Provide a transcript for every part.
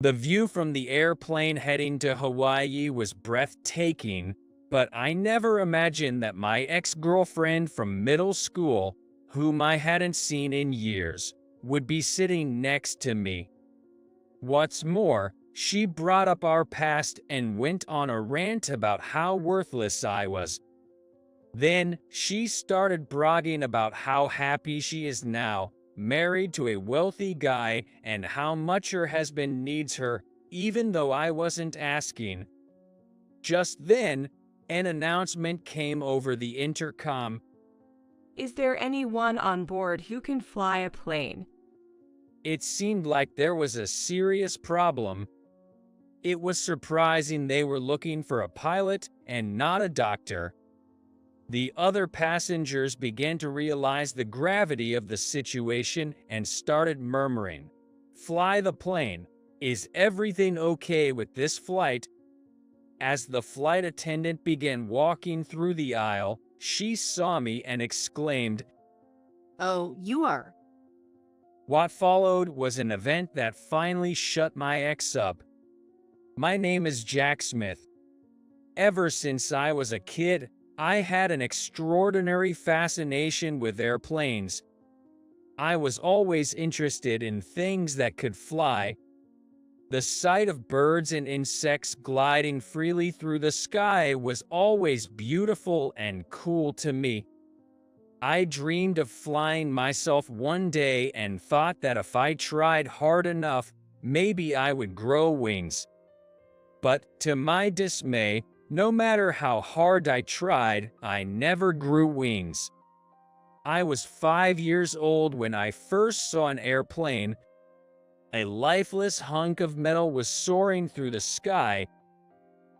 The view from the airplane heading to Hawaii was breathtaking, but I never imagined that my ex-girlfriend from middle school, whom I hadn't seen in years, would be sitting next to me. What's more, she brought up our past and went on a rant about how worthless I was. Then, she started bragging about how happy she is now, married to a wealthy guy, and how much her husband needs her, even though I wasn't asking. Just then, an announcement came over the intercom. Is there anyone on board who can fly a plane? It seemed like there was a serious problem. It was surprising they were looking for a pilot and not a doctor. The other passengers began to realize the gravity of the situation and started murmuring, "Fly the plane. Is everything okay with this flight?" As the flight attendant began walking through the aisle, she saw me and exclaimed, Oh, you are. What followed was an event that finally shut my ex up. My name is Jack Smith. Ever since I was a kid, I had an extraordinary fascination with airplanes. I was always interested in things that could fly. The sight of birds and insects gliding freely through the sky was always beautiful and cool to me. I dreamed of flying myself one day and thought that if I tried hard enough, maybe I would grow wings. But to my dismay, no matter how hard I tried, I never grew wings. I was 5 years old when I first saw an airplane. A lifeless hunk of metal was soaring through the sky.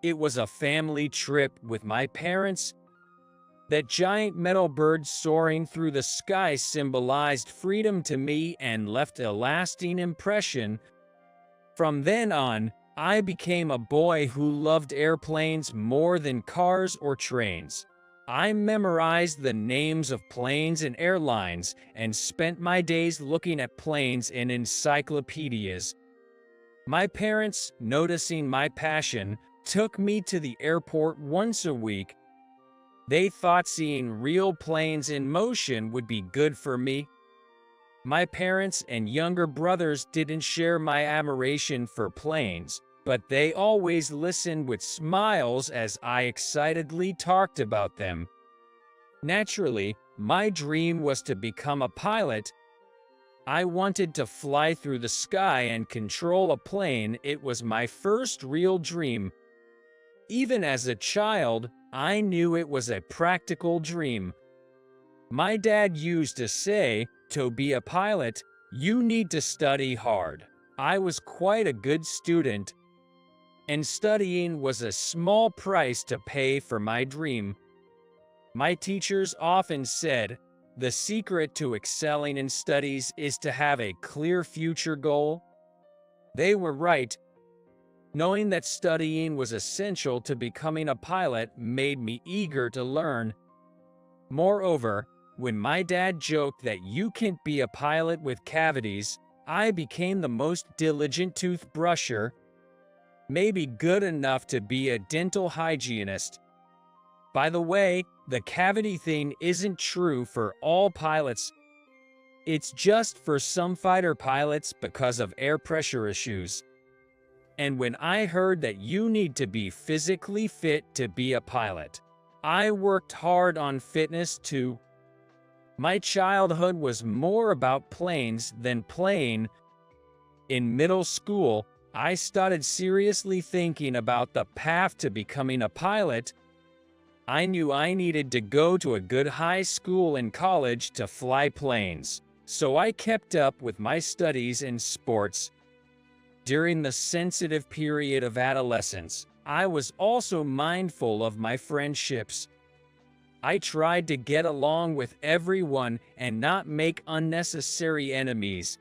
It was a family trip with my parents. That giant metal bird soaring through the sky symbolized freedom to me and left a lasting impression. From then on, I became a boy who loved airplanes more than cars or trains. I memorized the names of planes and airlines and spent my days looking at planes in encyclopedias. My parents, noticing my passion, took me to the airport once a week. They thought seeing real planes in motion would be good for me. My parents and younger brothers didn't share my admiration for planes, but they always listened with smiles as I excitedly talked about them. Naturally, my dream was to become a pilot. I wanted to fly through the sky and control a plane. It was my first real dream. Even as a child, I knew it was a practical dream. My dad used to say, "To be a pilot, you need to study hard." I was quite a good student, and studying was a small price to pay for my dream. My teachers often said, the secret to excelling in studies is to have a clear future goal. They were right. Knowing that studying was essential to becoming a pilot made me eager to learn. Moreover, when my dad joked that you can't be a pilot with cavities, I became the most diligent toothbrusher, maybe good enough to be a dental hygienist. By the way, the cavity thing isn't true for all pilots. It's just for some fighter pilots because of air pressure issues. And when I heard that you need to be physically fit to be a pilot, I worked hard on fitness too. My childhood was more about planes than playing. In middle school, I started seriously thinking about the path to becoming a pilot. I knew I needed to go to a good high school and college to fly planes, so I kept up with my studies and sports. During the sensitive period of adolescence, I was also mindful of my friendships. I tried to get along with everyone and not make unnecessary enemies.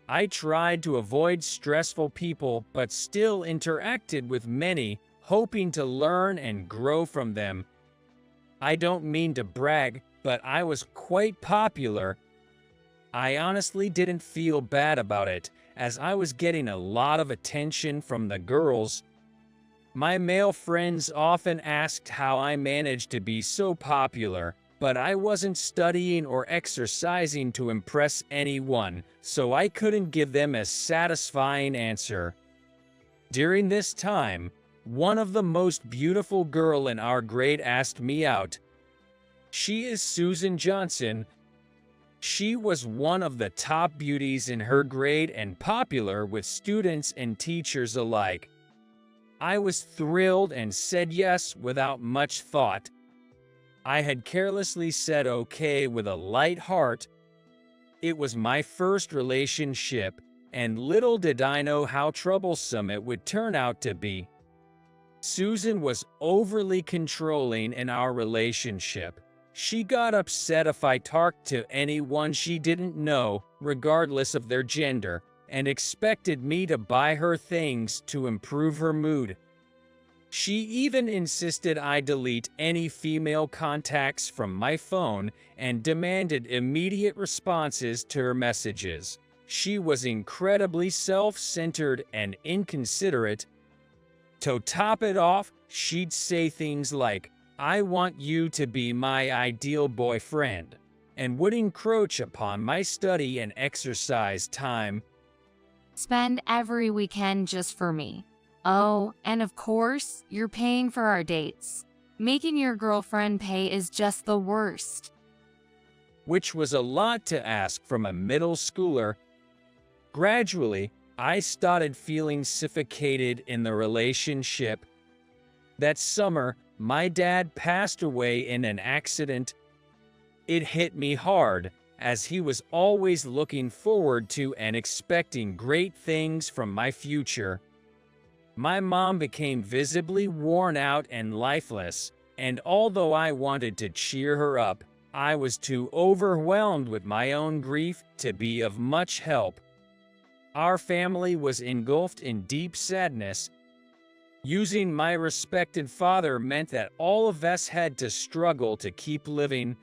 I tried to avoid stressful people but still interacted with many, hoping to learn and grow from them. I don't mean to brag, but I was quite popular. I honestly didn't feel bad about it, as I was getting a lot of attention from the girls. My male friends often asked how I managed to be so popular, but I wasn't studying or exercising to impress anyone, so I couldn't give them a satisfying answer. During this time, one of the most beautiful girl in our grade asked me out. She is Susan Johnson. She was one of the top beauties in her grade and popular with students and teachers alike. I was thrilled and said yes without much thought. I had carelessly said okay with a light heart. It was my first relationship, and little did I know how troublesome it would turn out to be. Susan was overly controlling in our relationship. She got upset if I talked to anyone she didn't know, regardless of their gender, and expected me to buy her things to improve her mood. She even insisted I delete any female contacts from my phone and demanded immediate responses to her messages. She was incredibly self-centered and inconsiderate. To top it off, she'd say things like, "I want you to be my ideal boyfriend," and would encroach upon my study and exercise time. Spend every weekend just for me. Oh, and of course, you're paying for our dates. Making your girlfriend pay is just the worst. Which was a lot to ask from a middle schooler. Gradually, I started feeling suffocated in the relationship. That summer, my dad passed away in an accident. It hit me hard, as he was always looking forward to and expecting great things from my future. My mom became visibly worn out and lifeless, and although I wanted to cheer her up, I was too overwhelmed with my own grief to be of much help. Our family was engulfed in deep sadness. Losing my respected father meant that all of us had to struggle to keep living.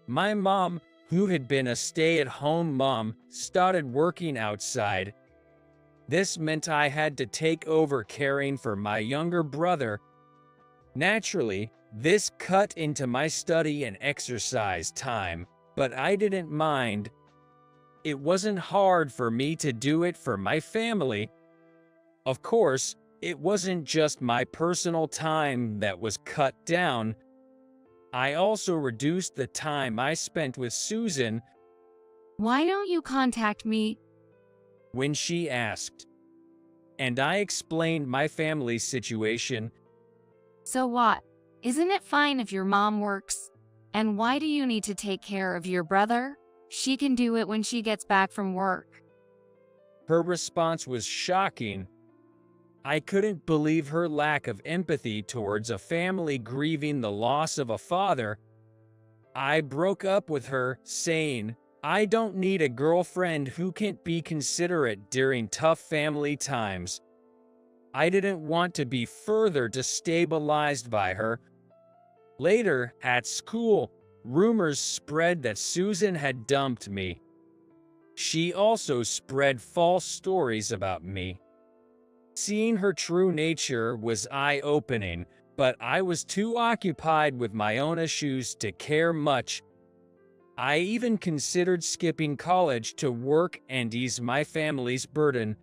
My mom, who had been a stay-at-home mom, started working outside. This meant I had to take over caring for my younger brother. Naturally, this cut into my study and exercise time, but I didn't mind. It wasn't hard for me to do it for my family. Of course, it wasn't just my personal time that was cut down. I also reduced the time I spent with Susan. Why don't you contact me? When she asked, and I explained my family's situation. So what? Isn't it fine if your mom works? And why do you need to take care of your brother? She can do it when she gets back from work. Her response was shocking. I couldn't believe her lack of empathy towards a family grieving the loss of a father. I broke up with her, saying, "I don't need a girlfriend who can't be considerate during tough family times." I didn't want to be further destabilized by her. Later, at school, rumors spread that Susan had dumped me. She also spread false stories about me. Seeing her true nature was eye-opening, but I was too occupied with my own issues to care much. I even considered skipping college to work and ease my family's burden.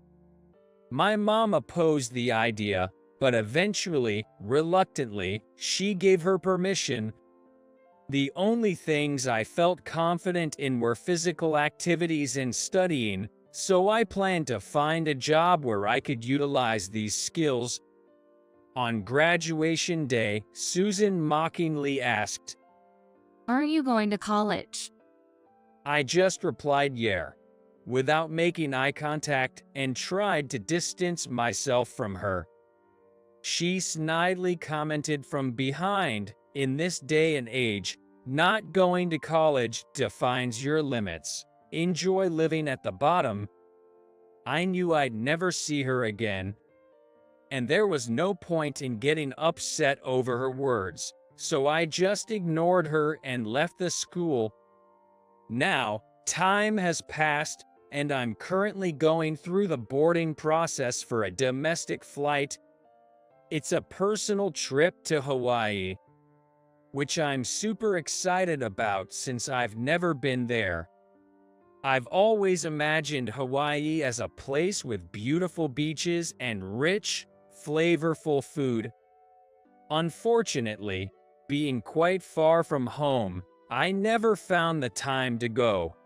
My mom opposed the idea, but eventually, reluctantly, she gave her permission. The only things I felt confident in were physical activities and studying, so I planned to find a job where I could utilize these skills. On graduation day, Susan mockingly asked, "Aren't you going to college?" I just replied yeah, without making eye contact, and tried to distance myself from her. She snidely commented from behind, "In this day and age, not going to college defines your limits. Enjoy living at the bottom." I knew I'd never see her again, and there was no point in getting upset over her words, so I just ignored her and left the school. Now, time has passed, and I'm currently going through the boarding process for a domestic flight. It's a personal trip to Hawaii, which I'm super excited about since I've never been there. I've always imagined Hawaii as a place with beautiful beaches and rich, flavorful food. Unfortunately, being quite far from home, I never found the time to go.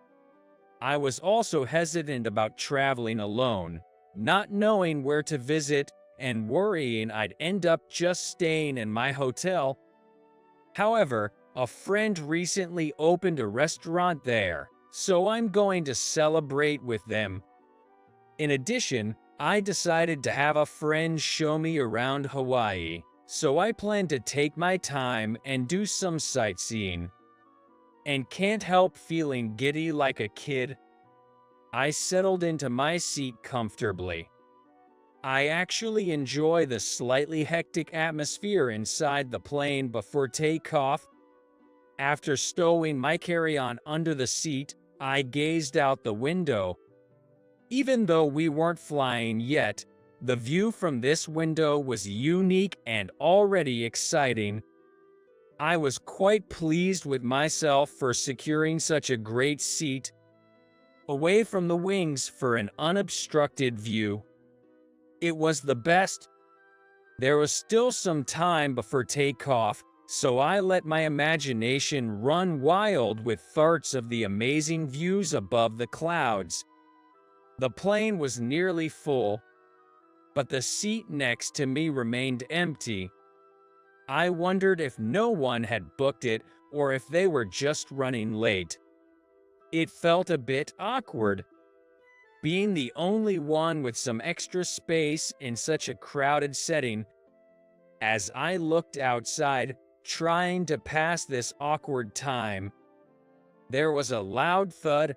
I was also hesitant about traveling alone, not knowing where to visit and worrying I'd end up just staying in my hotel. However, a friend recently opened a restaurant there, so I'm going to celebrate with them. In addition, I decided to have a friend show me around Hawaii, so I plan to take my time and do some sightseeing. And can't help feeling giddy like a kid. I settled into my seat comfortably. I actually enjoy the slightly hectic atmosphere inside the plane before takeoff. After stowing my carry-on under the seat, I gazed out the window. Even though we weren't flying yet, the view from this window was unique and already exciting. I was quite pleased with myself for securing such a great seat, away from the wings for an unobstructed view. It was the best. There was still some time before takeoff, so I let my imagination run wild with thoughts of the amazing views above the clouds. The plane was nearly full, but the seat next to me remained empty. I wondered if no one had booked it or if they were just running late. It felt a bit awkward, being the only one with some extra space in such a crowded setting. As I looked outside, trying to pass this awkward time, there was a loud thud.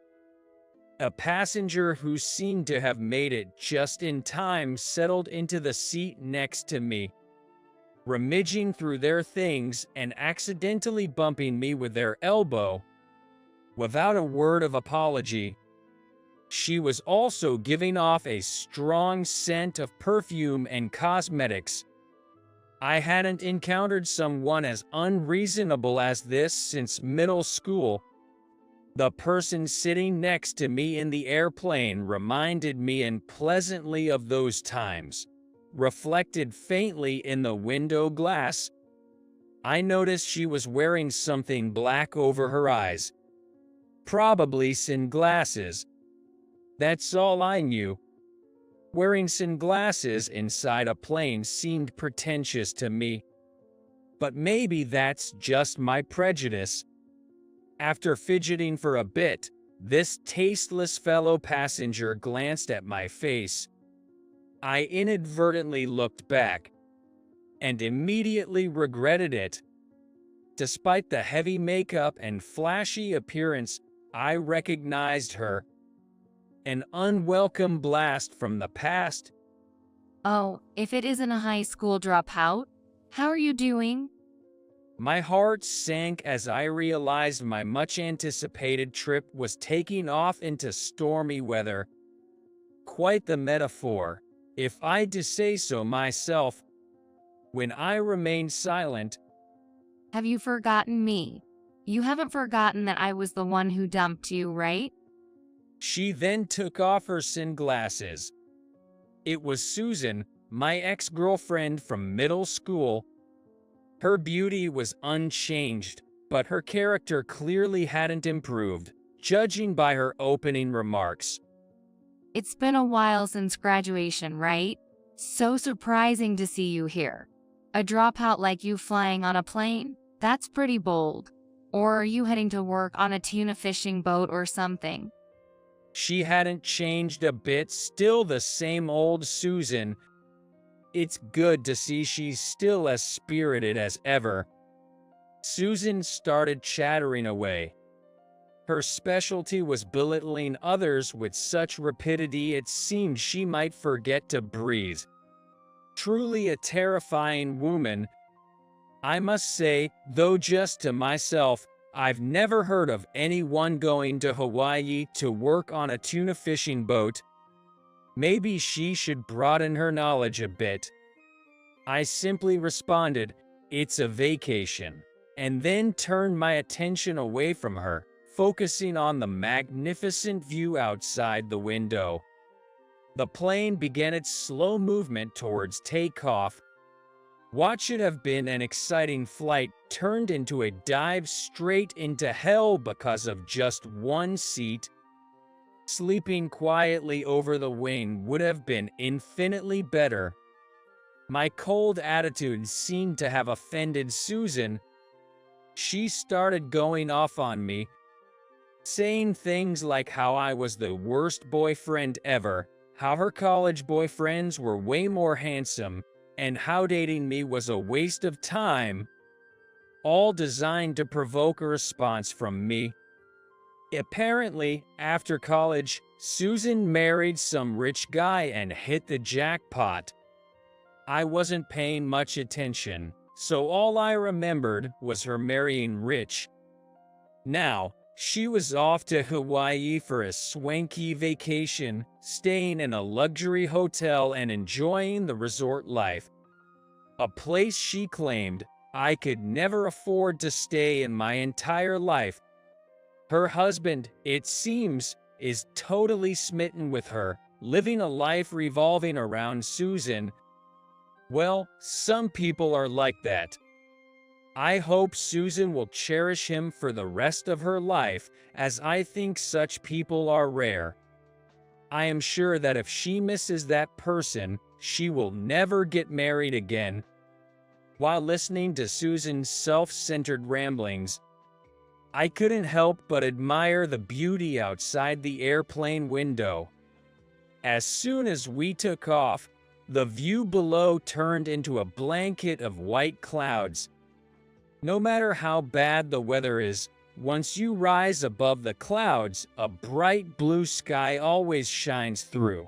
A passenger who seemed to have made it just in time settled into the seat next to me, rummaging through their things and accidentally bumping me with their elbow. Without a word of apology, she was also giving off a strong scent of perfume and cosmetics. I hadn't encountered someone as unreasonable as this since middle school. The person sitting next to me in the airplane reminded me unpleasantly of those times, reflected faintly in the window glass. I noticed she was wearing something black over her eyes. Probably sunglasses. That's all I knew. Wearing sunglasses inside a plane seemed pretentious to me. But maybe that's just my prejudice. After fidgeting for a bit, this tasteless fellow passenger glanced at my face. I inadvertently looked back, and immediately regretted it. Despite the heavy makeup and flashy appearance, I recognized her. An unwelcome blast from the past. Oh, if it isn't a high school dropout, how are you doing? My heart sank as I realized my much-anticipated trip was taking off into stormy weather. Quite the metaphor, if I do say so myself. When I remained silent, Have you forgotten me? You haven't forgotten that I was the one who dumped you, right? she then took off her sunglasses. It was Susan, my ex-girlfriend from middle school. Her beauty was unchanged, but her character clearly hadn't improved, judging by her opening remarks. It's been a while since graduation, right? So surprising to see you here. A dropout like you flying on a plane? That's pretty bold. Or are you heading to work on a tuna fishing boat or something? She hadn't changed a bit, still the same old Susan. It's good to see she's still as spirited as ever. Susan started chattering away. Her specialty was belittling others with such rapidity it seemed she might forget to breathe. Truly a terrifying woman. I must say, though just to myself, I've never heard of anyone going to Hawaii to work on a tuna fishing boat. Maybe she should broaden her knowledge a bit. I simply responded, "It's a vacation," and then turned my attention away from her, focusing on the magnificent view outside the window. The plane began its slow movement towards takeoff. What should have been an exciting flight turned into a dive straight into hell because of just one seat. Sleeping quietly over the wing would have been infinitely better. My cold attitude seemed to have offended Susan. She started going off on me, saying things like how I was the worst boyfriend ever, how her college boyfriends were way more handsome, and how dating me was a waste of time, all designed to provoke a response from me. Apparently, after college, Susan married some rich guy and hit the jackpot. I wasn't paying much attention, so all I remembered was her marrying rich. Now, she was off to Hawaii for a swanky vacation, staying in a luxury hotel and enjoying the resort life. A place she claimed I could never afford to stay in my entire life. Her husband, it seems, is totally smitten with her, living a life revolving around Susan. Well, some people are like that. I hope Susan will cherish him for the rest of her life, as I think such people are rare. I am sure that if she misses that person, she will never get married again. While listening to Susan's self-centered ramblings, I couldn't help but admire the beauty outside the airplane window. As soon as we took off, the view below turned into a blanket of white clouds. No matter how bad the weather is, once you rise above the clouds, a bright blue sky always shines through.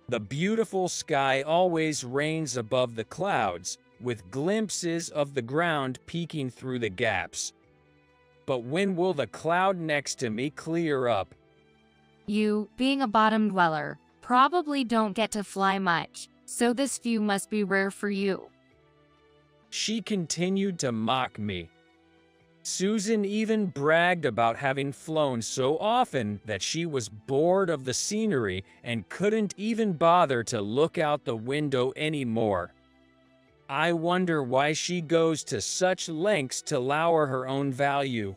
The beautiful sky always reigns above the clouds, with glimpses of the ground peeking through the gaps. But when will the cloud next to me clear up? You, being a bottom dweller, probably don't get to fly much, so this view must be rare for you. She continued to mock me. Susan even bragged about having flown so often that she was bored of the scenery and couldn't even bother to look out the window anymore. I wonder why she goes to such lengths to lower her own value.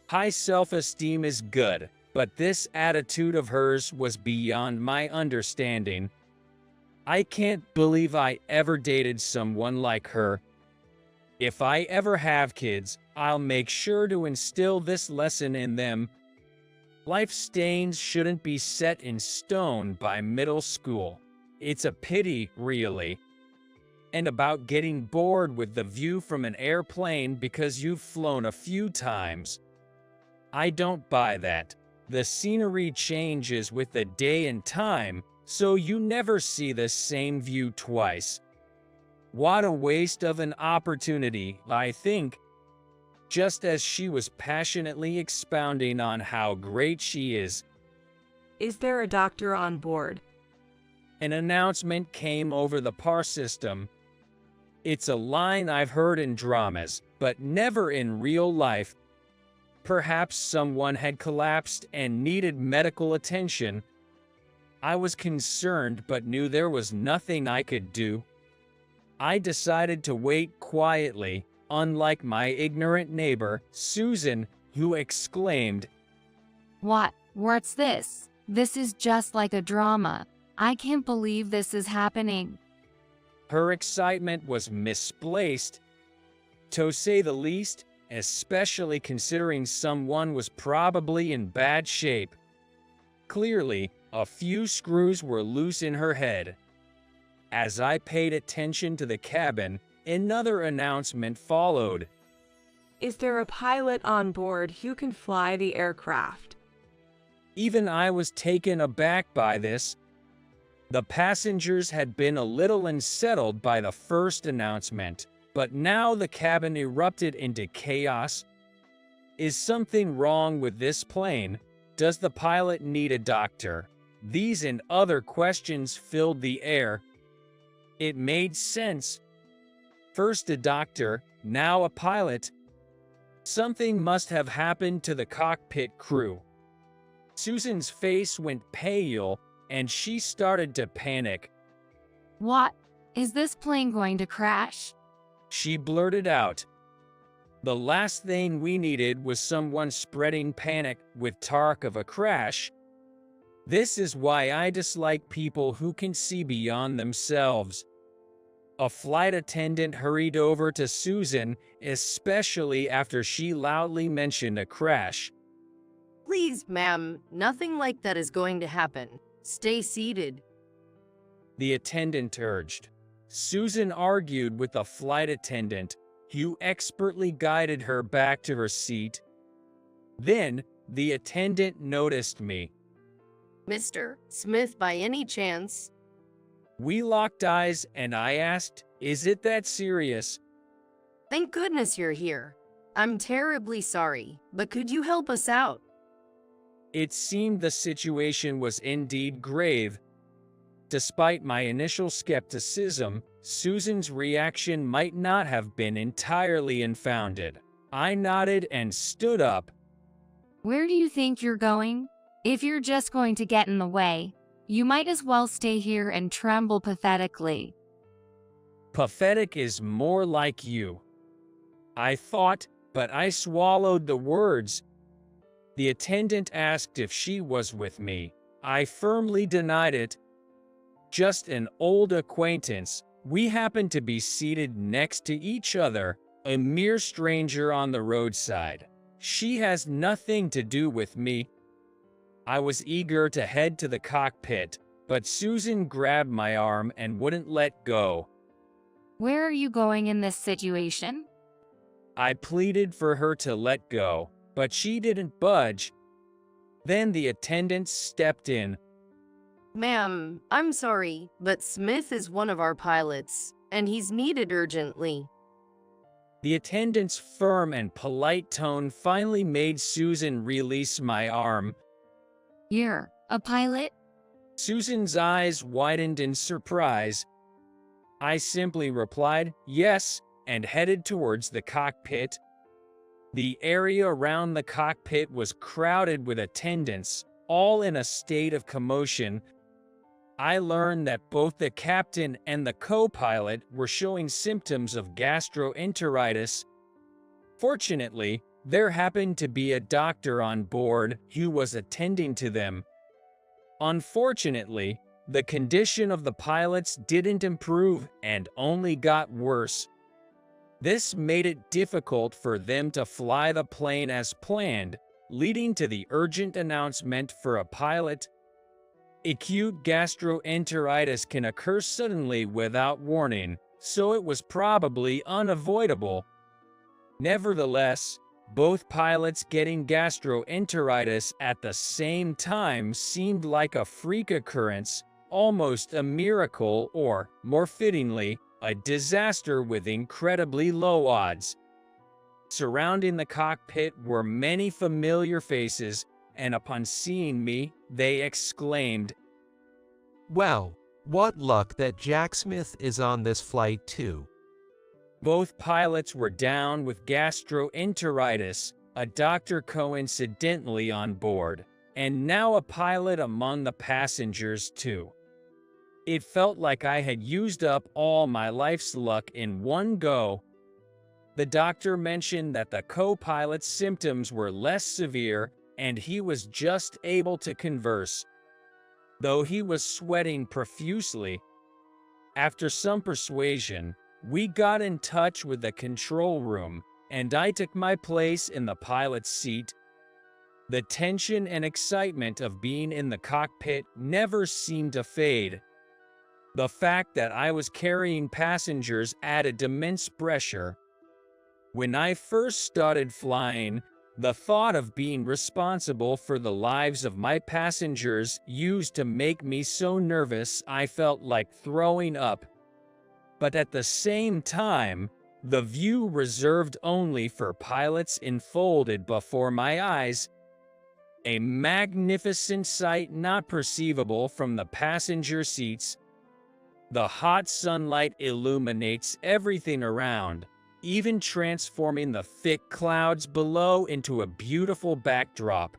High self-esteem is good, but this attitude of hers was beyond my understanding. I can't believe I ever dated someone like her. If I ever have kids, I'll make sure to instill this lesson in them. Life stains shouldn't be set in stone by middle school. It's a pity, really. And about getting bored with the view from an airplane because you've flown a few times. I don't buy that. The scenery changes with the day and time, so you never see the same view twice. What a waste of an opportunity, I think. Just as she was passionately expounding on how great she is, Is there a doctor on board? an announcement came over the PAR system. It's a line I've heard in dramas, but never in real life. Perhaps someone had collapsed and needed medical attention. I was concerned but knew there was nothing I could do. I decided to wait quietly, unlike my ignorant neighbor, Susan, who exclaimed, What's this? This is just like a drama. I can't believe this is happening. Her excitement was misplaced, to say the least, especially considering someone was probably in bad shape. Clearly, a few screws were loose in her head. As I paid attention to the cabin, another announcement followed. Is there a pilot on board who can fly the aircraft? Even I was taken aback by this. The passengers had been a little unsettled by the first announcement, but now the cabin erupted into chaos. Is something wrong with this plane? Does the pilot need a doctor? These and other questions filled the air. It made sense. First a doctor, now a pilot. Something must have happened to the cockpit crew. Susan's face went pale, and she started to panic. What? Is this plane going to crash? She blurted out. The last thing we needed was someone spreading panic with talk of a crash. This is why I dislike people who can see beyond themselves. A flight attendant hurried over to Susan, especially after she loudly mentioned a crash. Please, ma'am, nothing like that is going to happen. Stay seated. The attendant urged. Susan argued with the flight attendant, who expertly guided her back to her seat. Then, the attendant noticed me. Mr. Smith, by any chance? We locked eyes and I asked, "Is it that serious?" Thank goodness you're here. I'm terribly sorry, but could you help us out? It seemed the situation was indeed grave. Despite my initial skepticism, Susan's reaction might not have been entirely unfounded. I nodded and stood up. Where do you think you're going? If you're just going to get in the way, you might as well stay here and tremble pathetically. Pathetic is more like you, I thought, but I swallowed the words. The attendant asked if she was with me. I firmly denied it. Just an old acquaintance. We happened to be seated next to each other, a mere stranger on the roadside. She has nothing to do with me. I was eager to head to the cockpit, but Susan grabbed my arm and wouldn't let go. Where are you going in this situation? I pleaded for her to let go, but she didn't budge. Then the attendant stepped in. Ma'am, I'm sorry, but Smith is one of our pilots, and he's needed urgently. The attendant's firm and polite tone finally made Susan release my arm. You're a pilot? Susan's eyes widened in surprise. I simply replied, yes, and headed towards the cockpit. The area around the cockpit was crowded with attendants, all in a state of commotion. I learned that both the captain and the co-pilot were showing symptoms of gastroenteritis. Fortunately, there happened to be a doctor on board who was attending to them. Unfortunately, the condition of the pilots didn't improve and only got worse. This made it difficult for them to fly the plane as planned, leading to the urgent announcement for a pilot. Acute gastroenteritis can occur suddenly without warning, so it was probably unavoidable. Nevertheless, both pilots getting gastroenteritis at the same time seemed like a freak occurrence, almost a miracle or, more fittingly, a disaster with incredibly low odds. Surrounding the cockpit were many familiar faces, and upon seeing me, they exclaimed, "Wow, what luck that Jack Smith is on this flight too." Both pilots were down with gastroenteritis, a doctor coincidentally on board, and now a pilot among the passengers too. It felt like I had used up all my life's luck in one go. The doctor mentioned that the co-pilot's symptoms were less severe and he was just able to converse, though he was sweating profusely. After some persuasion, we got in touch with the control room, and I took my place in the pilot's seat. The tension and excitement of being in the cockpit never seemed to fade. The fact that I was carrying passengers added immense pressure. When I first started flying, the thought of being responsible for the lives of my passengers used to make me so nervous I felt like throwing up. But at the same time, The view reserved only for pilots unfolded before my eyes, a magnificent sight not perceivable from the passenger seats. The hot sunlight illuminates everything around, even transforming the thick clouds below into a beautiful backdrop.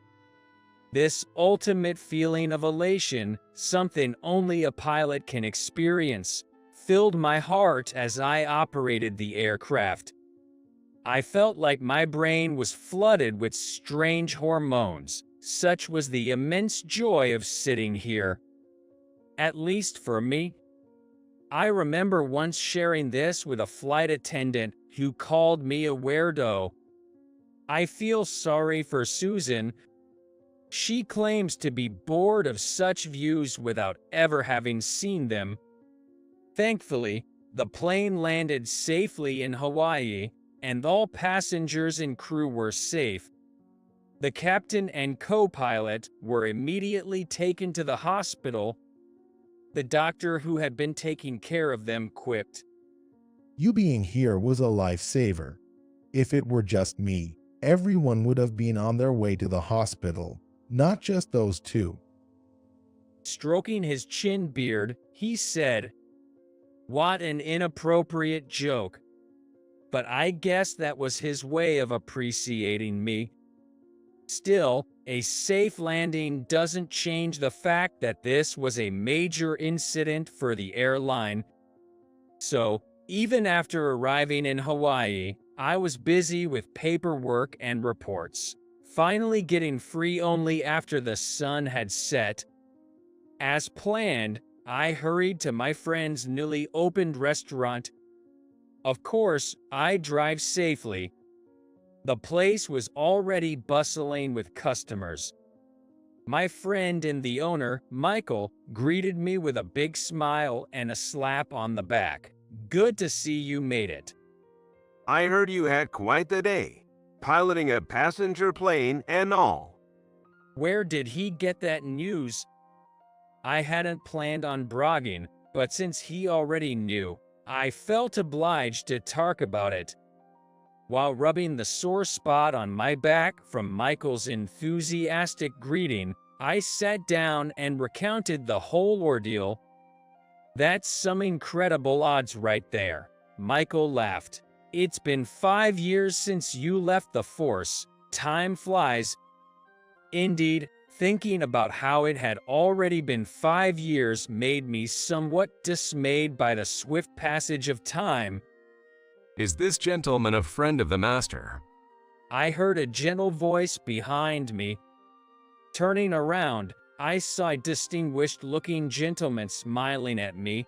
This ultimate feeling of elation, something only a pilot can experience, filled my heart as I operated the aircraft. I felt like my brain was flooded with strange hormones. Such was the immense joy of sitting here. At least for me. I remember once sharing this with a flight attendant who called me a weirdo. I feel sorry for Susan. She claims to be bored of such views without ever having seen them. Thankfully, the plane landed safely in Hawaii, and all passengers and crew were safe. The captain and co-pilot were immediately taken to the hospital. The doctor who had been taking care of them quipped, "You being here was a lifesaver. If it were just me, everyone would have been on their way to the hospital, not just those two." Stroking his chin beard, he said, "What an inappropriate joke." But I guess that was his way of appreciating me. Still, a safe landing doesn't change the fact that this was a major incident for the airline. So, even after arriving in Hawaii, I was busy with paperwork and reports, finally getting free only after the sun had set. As planned, I hurried to my friend's newly opened restaurant. Of course, I drive safely. The place was already bustling with customers. My friend and the owner, Michael, greeted me with a big smile and a slap on the back. "Good to see you made it." I heard you had quite the day, piloting a passenger plane and all. Where did he get that news? I hadn't planned on bragging, but since he already knew, I felt obliged to talk about it. While rubbing the sore spot on my back from Michael's enthusiastic greeting, I sat down and recounted the whole ordeal. "That's some incredible odds right there," Michael laughed. "It's been 5 years since you left the force. Time flies." Indeed, thinking about how it had already been 5 years made me somewhat dismayed by the swift passage of time. "Is this gentleman a friend of the master?" I heard a gentle voice behind me. Turning around, I saw a distinguished-looking gentleman smiling at me,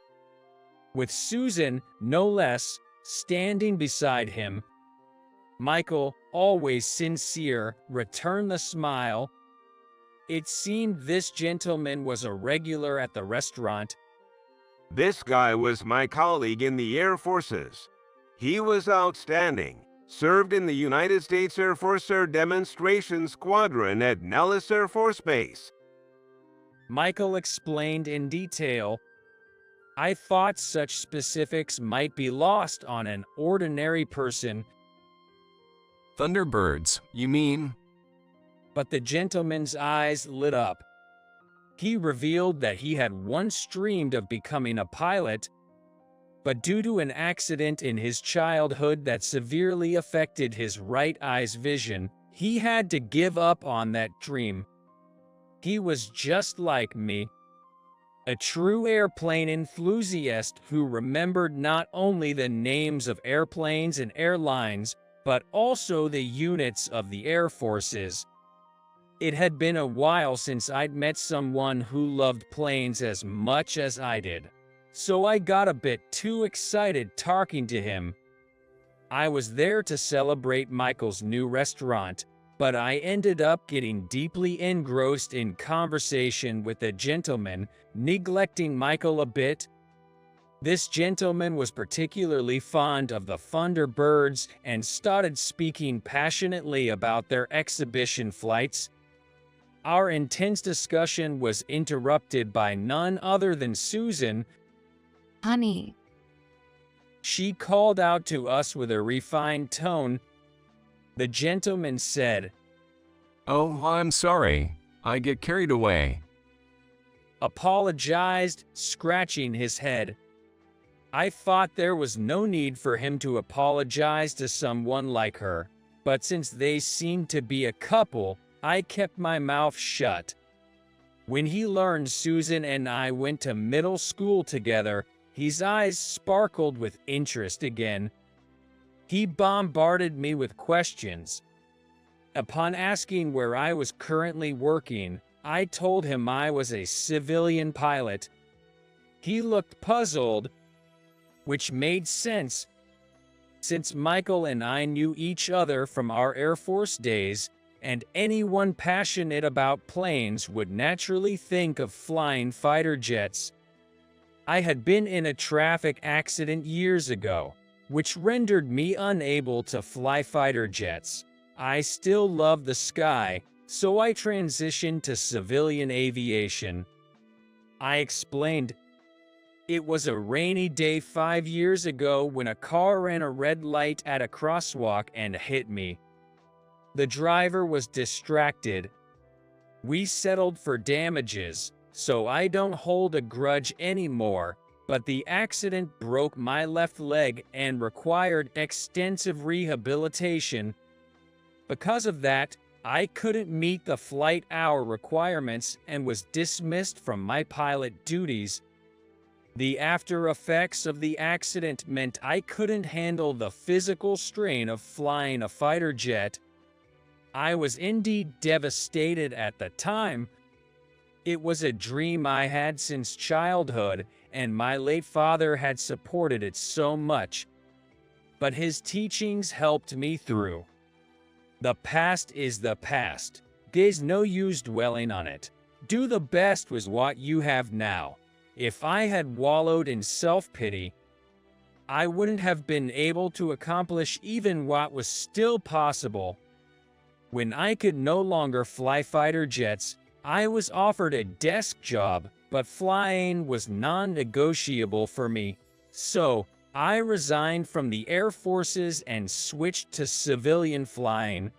with Susan, no less, standing beside him. Michael, always sincere, returned the smile. It seemed this gentleman was a regular at the restaurant. This guy was my colleague in the Air Forces. He was outstanding. Served in the United States Air Force Air Demonstration Squadron at Nellis Air Force Base. Michael explained in detail. I thought such specifics might be lost on an ordinary person. "Thunderbirds, you mean?" But the gentleman's eyes lit up. He revealed that he had once dreamed of becoming a pilot, but due to an accident in his childhood that severely affected his right eye's vision, he had to give up on that dream. He was just like me, a true airplane enthusiast who remembered not only the names of airplanes and airlines, but also the units of the Air Forces. It had been a while since I'd met someone who loved planes as much as I did, so I got a bit too excited talking to him. I was there to celebrate Michael's new restaurant, but I ended up getting deeply engrossed in conversation with the gentleman, neglecting Michael a bit. This gentleman was particularly fond of the Thunderbirds and started speaking passionately about their exhibition flights. Our intense discussion was interrupted by none other than Susan. Honey, She called out to us with a refined tone. The gentleman said, "Oh, I'm sorry. I get carried away." apologized, scratching his head. I thought there was no need for him to apologize to someone like her, but since they seemed to be a couple, I kept my mouth shut. When he learned Susan and I went to middle school together, his eyes sparkled with interest again. He bombarded me with questions. Upon asking where I was currently working, I told him I was a civilian pilot. He looked puzzled, which made sense, since Michael and I knew each other from our Air Force days, and anyone passionate about planes would naturally think of flying fighter jets. I had been in a traffic accident years ago, which rendered me unable to fly fighter jets. I still love the sky, so I transitioned to civilian aviation. I explained, it was a rainy day 5 years ago when a car ran a red light at a crosswalk and hit me. The driver was distracted. We settled for damages, so I don't hold a grudge anymore, but the accident broke my left leg and required extensive rehabilitation. Because of that, I couldn't meet the flight hour requirements and was dismissed from my pilot duties. The after effects of the accident meant I couldn't handle the physical strain of flying a fighter jet. I was indeed devastated at the time. It was a dream I had since childhood, and my late father had supported it so much. But his teachings helped me through. The past is the past. There's no use dwelling on it. Do the best with what you have now. If I had wallowed in self-pity, I wouldn't have been able to accomplish even what was still possible. When I could no longer fly fighter jets, I was offered a desk job, but flying was non-negotiable for me. So, I resigned from the Air Forces and switched to civilian flying.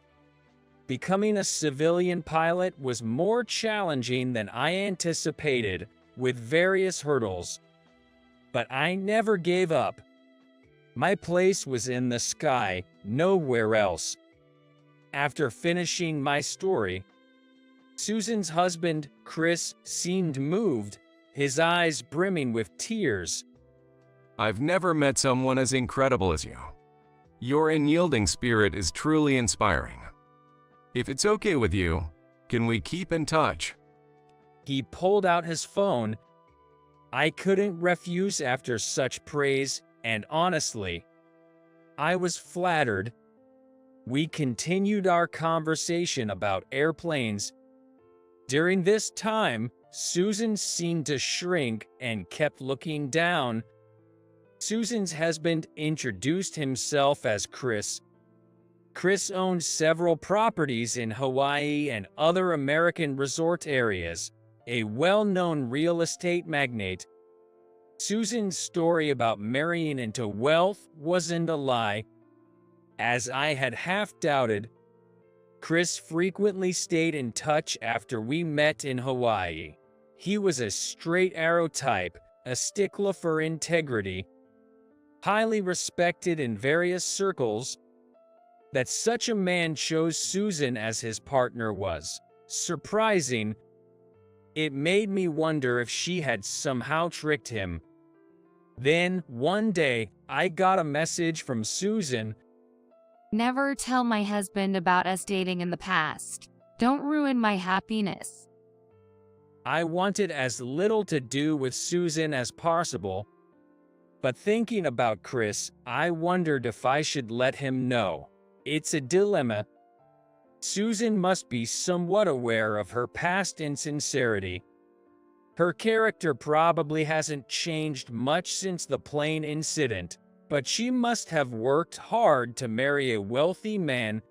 Becoming a civilian pilot was more challenging than I anticipated, with various hurdles. But I never gave up. My place was in the sky, nowhere else. After finishing my story, Susan's husband, Chris, seemed moved, his eyes brimming with tears. I've never met someone as incredible as you. Your unyielding spirit is truly inspiring. If it's okay with you, can we keep in touch? He pulled out his phone. I couldn't refuse after such praise, and honestly, I was flattered. We continued our conversation about airplanes. During this time, Susan seemed to shrink and kept looking down. Susan's husband introduced himself as Chris. Chris owned several properties in Hawaii and other American resort areas, a well-known real estate magnate. Susan's story about marrying into wealth wasn't a lie. As I had half doubted, Chris frequently stayed in touch after we met in Hawaii. He was a straight arrow type, a stickler for integrity, highly respected in various circles. That such a man chose Susan as his partner was surprising. It made me wonder if she had somehow tricked him. Then, one day, I got a message from Susan. Never tell my husband about us dating in the past. Don't ruin my happiness. I wanted as little to do with Susan as possible. But thinking about Chris, I wondered if I should let him know. It's a dilemma. Susan must be somewhat aware of her past insincerity. Her character probably hasn't changed much since the plane incident, but she must have worked hard to marry a wealthy man.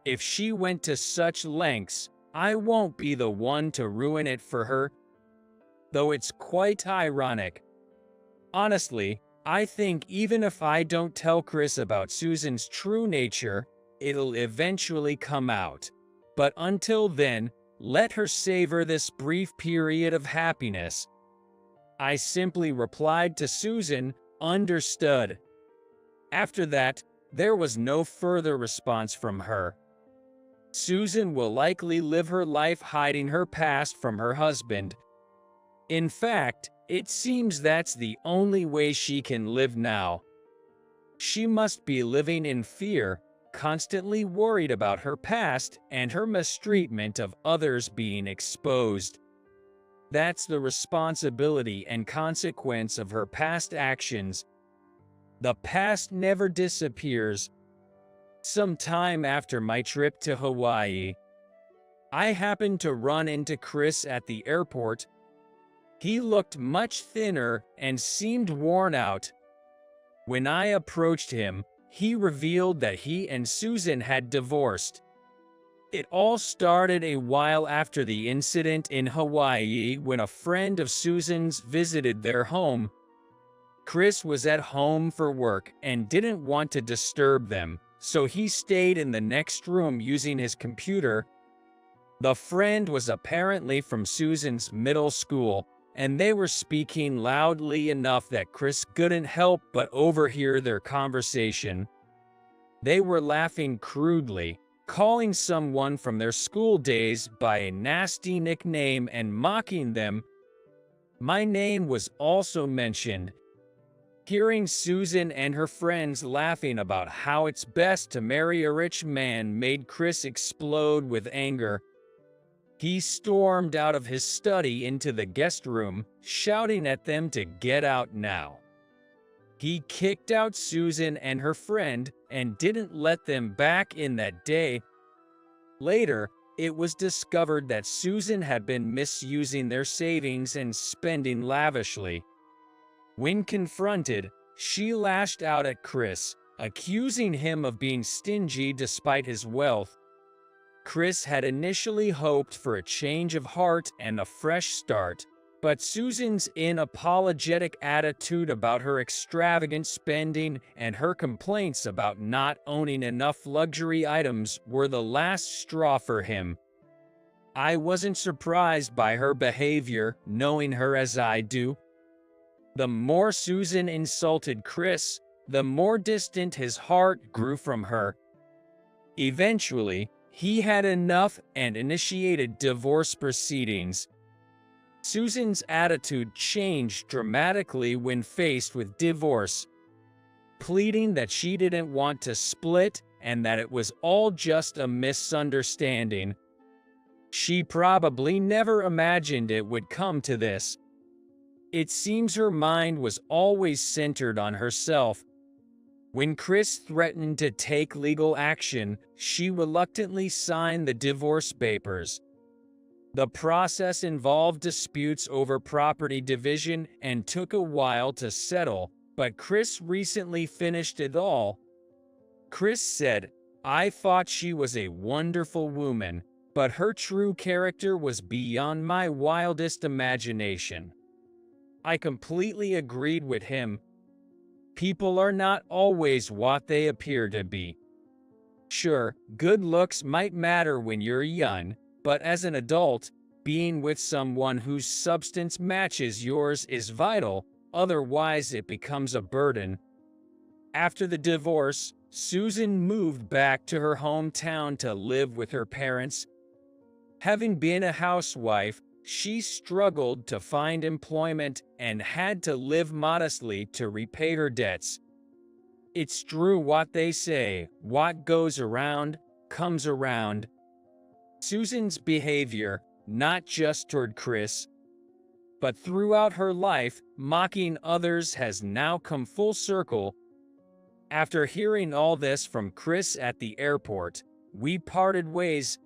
If she went to such lengths, I won't be the one to ruin it for her. Though it's quite ironic. Honestly, I think even if I don't tell Chris about Susan's true nature, it'll eventually come out. But until then, let her savor this brief period of happiness. I simply replied to Susan, understood. After that, there was no further response from her. Susan will likely live her life hiding her past from her husband. In fact, it seems that's the only way she can live now. She must be living in fear, constantly worried about her past and her mistreatment of others being exposed. That's the responsibility and consequence of her past actions. The past never disappears. Some time after my trip to Hawaii, I happened to run into Chris at the airport. He looked much thinner and seemed worn out. When I approached him, he revealed that he and Susan had divorced. It all started a while after the incident in Hawaii when a friend of Susan's visited their home. Chris was at home for work and didn't want to disturb them, so he stayed in the next room using his computer. The friend was apparently from Susan's middle school, and they were speaking loudly enough that Chris couldn't help but overhear their conversation. They were laughing crudely, calling someone from their school days by a nasty nickname and mocking them. My name was also mentioned. Hearing Susan and her friends laughing about how it's best to marry a rich man made Chris explode with anger. He stormed out of his study into the guest room, shouting at them to get out now. He kicked out Susan and her friend and didn't let them back in that day. Later, it was discovered that Susan had been misusing their savings and spending lavishly. When confronted, she lashed out at Chris, accusing him of being stingy despite his wealth. Chris had initially hoped for a change of heart and a fresh start, but Susan's unapologetic attitude about her extravagant spending and her complaints about not owning enough luxury items were the last straw for him. I wasn't surprised by her behavior, knowing her as I do. The more Susan insulted Chris, the more distant his heart grew from her. Eventually, he had enough and initiated divorce proceedings. Susan's attitude changed dramatically when faced with divorce, pleading that she didn't want to split and that it was all just a misunderstanding. She probably never imagined it would come to this. It seems her mind was always centered on herself. When Chris threatened to take legal action, she reluctantly signed the divorce papers. The process involved disputes over property division and took a while to settle, but Chris recently finished it all. Chris said, "I thought she was a wonderful woman, but her true character was beyond my wildest imagination." I completely agreed with him. People are not always what they appear to be. Sure, good looks might matter when you're young, but as an adult, being with someone whose substance matches yours is vital, otherwise it becomes a burden. After the divorce, Susan moved back to her hometown to live with her parents. Having been a housewife, she struggled to find employment and had to live modestly to repay her debts. It's true what they say, what goes around, comes around. Susan's behavior, not just toward Chris, but throughout her life, mocking others has now come full circle. After hearing all this from Chris at the airport, we parted ways.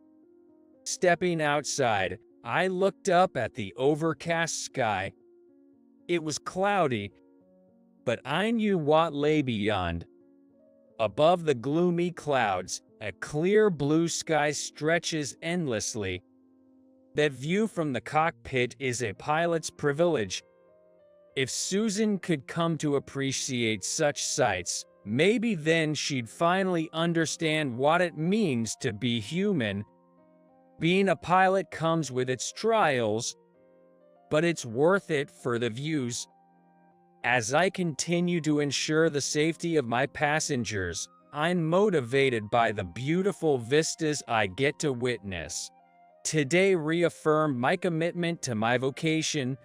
Stepping outside, I looked up at the overcast sky. It was cloudy, but I knew what lay beyond. Above the gloomy clouds, a clear blue sky stretches endlessly. That view from the cockpit is a pilot's privilege. If Susan could come to appreciate such sights, maybe then she'd finally understand what it means to be human. Being a pilot comes with its trials, but it's worth it for the views. As I continue to ensure the safety of my passengers, I'm motivated by the beautiful vistas I get to witness. Today reaffirmed my commitment to my vocation,